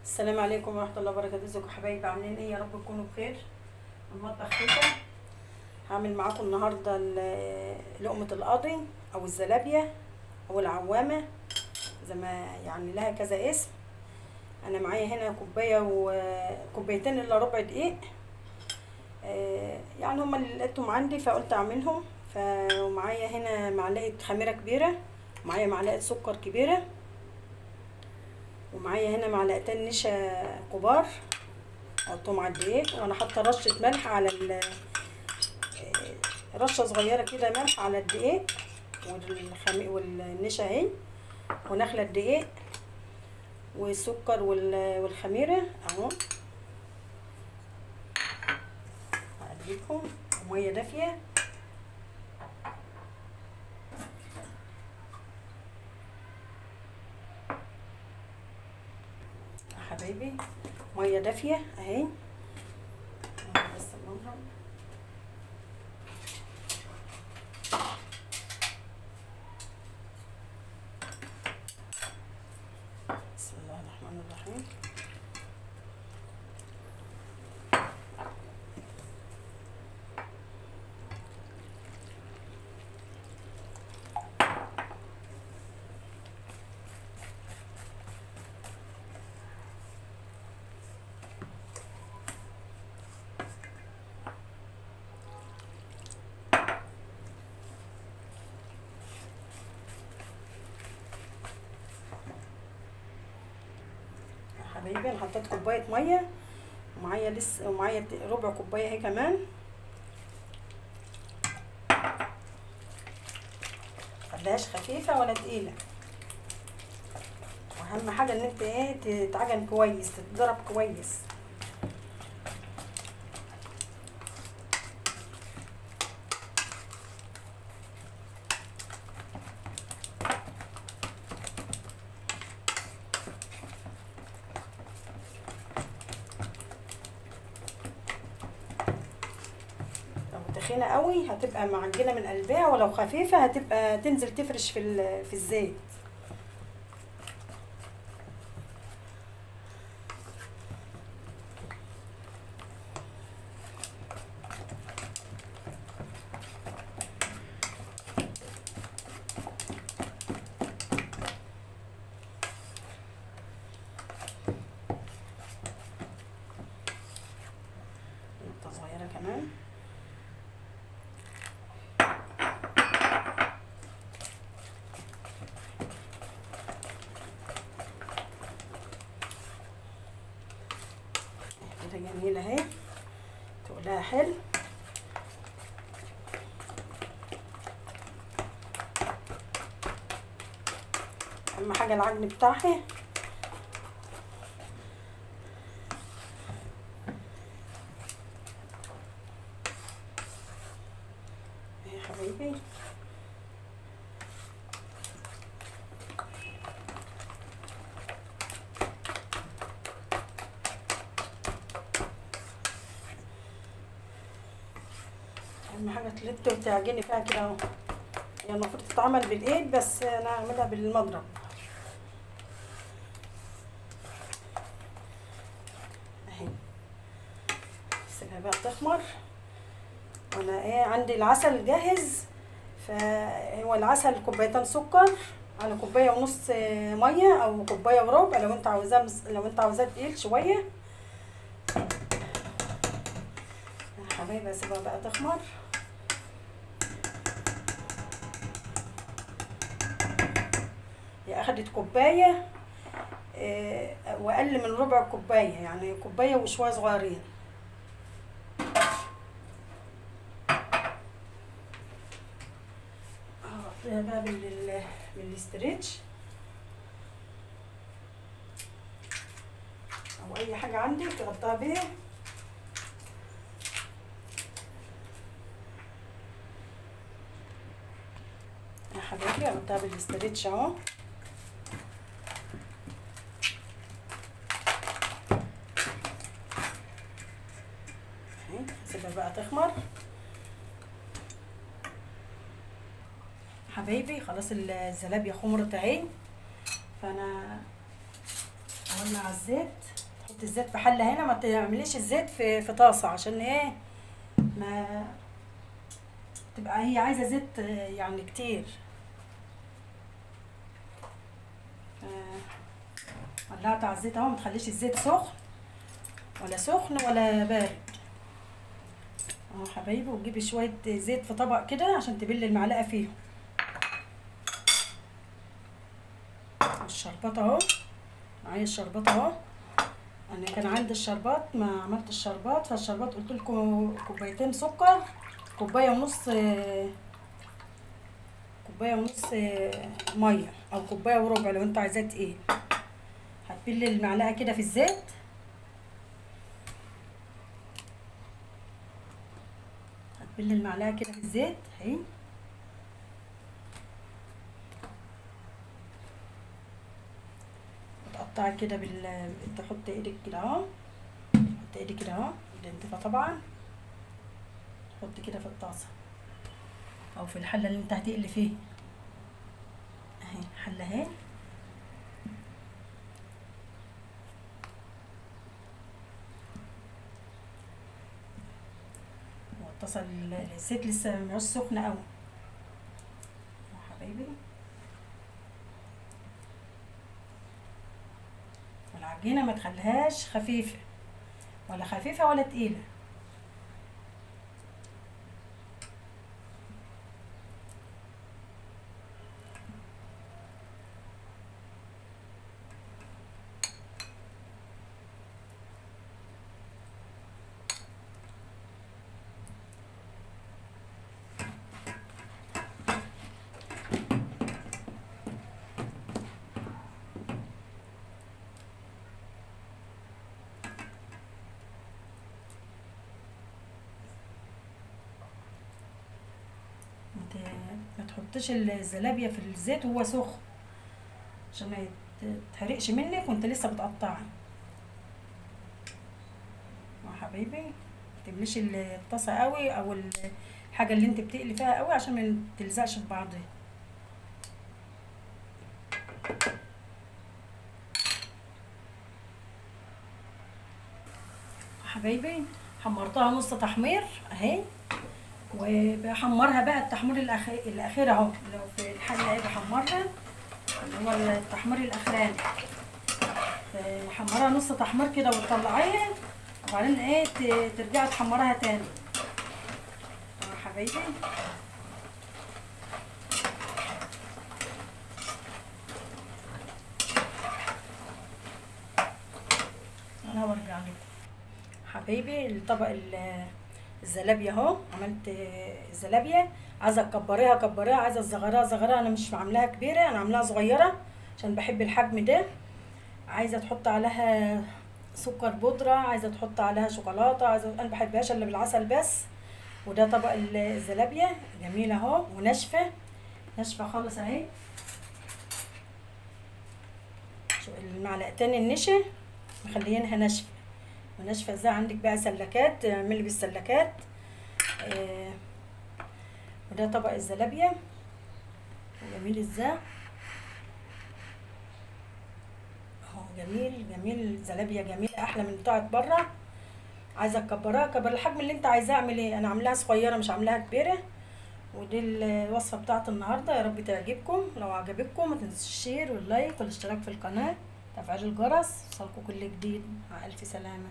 السلام عليكم ورحمة الله وبركاته. ازيكم يا حبايبي؟ عاملين ايه؟ يا رب تكونوا بخير. المطبخ كده هعمل معاكم النهارده لقمة القاضي او الزلابية او العوامة، زي ما يعني لها كذا اسم. انا معايا هنا كوباية وكوبايتين الا ربع دقيق، يعني هما اللي لقيتهم عندي فقلت اعملهم. ومعايا هنا معلقة خميرة كبيرة، ومعايا معلقة سكر كبيرة، ومعايا هنا معلقتين نشا كبار احطهم على الدقيق. وانا حاطه رشه ملح على رشه صغيره كده ملح على الدقيق والنشا اهي، ونخله الدقيق والسكر والخميره اهو. هقلبهم وميه دافيه يا حبايبي، ميه دافيه اهي. بس المنظر بسم الله الرحمن الرحيم. حبايبي انا حطيت كوبايه ميه، ومعايا لسه ومعايا ربع كوبايه اهي كمان. مخليهاش خفيفه ولا تقيله، واهم حاجه ان انت ايه تتعجن كويس، تتضرب كويس. تخينه قوي هتبقى معجنه من قلبها، ولو خفيفه هتبقى تنزل تفرش في الزيت. نقطه صغيره كمان. كده جميله اهي، تقلها حلو. اهم حاجه العجن بتاعها. يا حبايبي اهم حاجه تلت وتعجني فيها كده اهو. هي المفروض تتعمل بالايد بس انا هعملها بالمضرب اهي. سيبها بقى تخمر. وانا ايه عندي العسل جاهز، فهو العسل كوبايتين سكر على كوبايه ونص ميه، او كوبايه وربع لو انت عاوزاه تقيل شويه. يا حبايبي اسيبها بقى تخمر. هي اخدت كوبايه واقل من ربع كوبايه، يعني كوبايه وشويه صغيرين. هغطيها بقى بالاسترتش او اي حاجه عندك تغطيها بيها. يا حبايبي اغطيها بالاسترتش اهو. سيبها بقى تخمر. حبايبي خلاص الزلابيه خمرت اهي، فانا اولع الزيت. حطيت الزيت في حله هنا، ما تعمليش الزيت في طاسه، عشان ايه؟ ما تبقى هي عايزه زيت يعني كتير. ولعت على الزيت اهو، ما تخليش الزيت سخن ولا بارد اهو حبايبي. وتجيبي شويه زيت في طبق كده عشان تبلي المعلقه فيهم. الشربات اهو، معايا الشربات اهو. انا كان عندي الشربات ما عملت الشربات، فالشربات قلت لكم كوبايتين سكر، كوبايه ونص ميه، او كوبايه وربع لو انت عايزاه تقيل. هتبلي المعلقه كده في الزيت، هتبلي المعلقه كده في الزيت اهي. تقطعي كده تحط ايدك كده اهو، تحط ايدك كده اهو بالانتفاع طبعا. تحط كده في الطاسه او في الحله اللي انت هتقلي فيه اهي، حله اهي. والطاسه الزيت لسه مش سخنه قوي يا حبايبي. والعجينه ما تخليهاش خفيفه ولا تقيله. ما تحطش الزلابيه في الزيت وهو سخن، عشان ما يتحرقش منك وانت لسه بتقطعي يا حبايبي. ما تمليش الطاسه قوي او الحاجه اللي انت بتقلي فيها قوي، عشان ما تلزقش في بعضها. حبايبي حمرتها نص تحمير اهي، وبحمرها بقى التحمير الاخير اهو. لو في الحله اهي بحمرها، اللي هو التحمير الاخراني. حمرها نص تحمير كده وتطلعيها، وبعدين ايه ترجعي تحمرها تاني يا حبايبي. انا برجع لكم حبايبي. الطبق الزلابيه اهو، عملت الزلابيه. عايزه كبريها، عايزه صغيرها. انا مش عاملاها كبيره، انا عاملاها صغيره عشان بحب الحجم ده. عايزه تحط عليها سكر بودره، عايزه تحط عليها شوكولاته، انا بحبهاش الا بالعسل بس. وده طبق الزلابيه جميله اهو، وناشفه خالص اهي. المعلقتين النشا مخليينها وناشفه ازاي. عندك بقى سلكات، اعملي بالسلكات. وده طبق الزلابيه جميل ازاي اهو، جميل زلابيه جميله، احلى من بتاعه بره. عايزه تكبرها كبر الحجم اللي انت عايزاه. اعمل ايه؟ انا عاملاها صغيره مش عاملاها كبيره. ودي الوصفه بتاعت النهارده، يا رب تعجبكم. لو عجبتكم ما تنسوش الشير واللايك والاشتراك في القناه، تفعيل الجرس، يوصلكوا كل جديد. مع الف سلامه.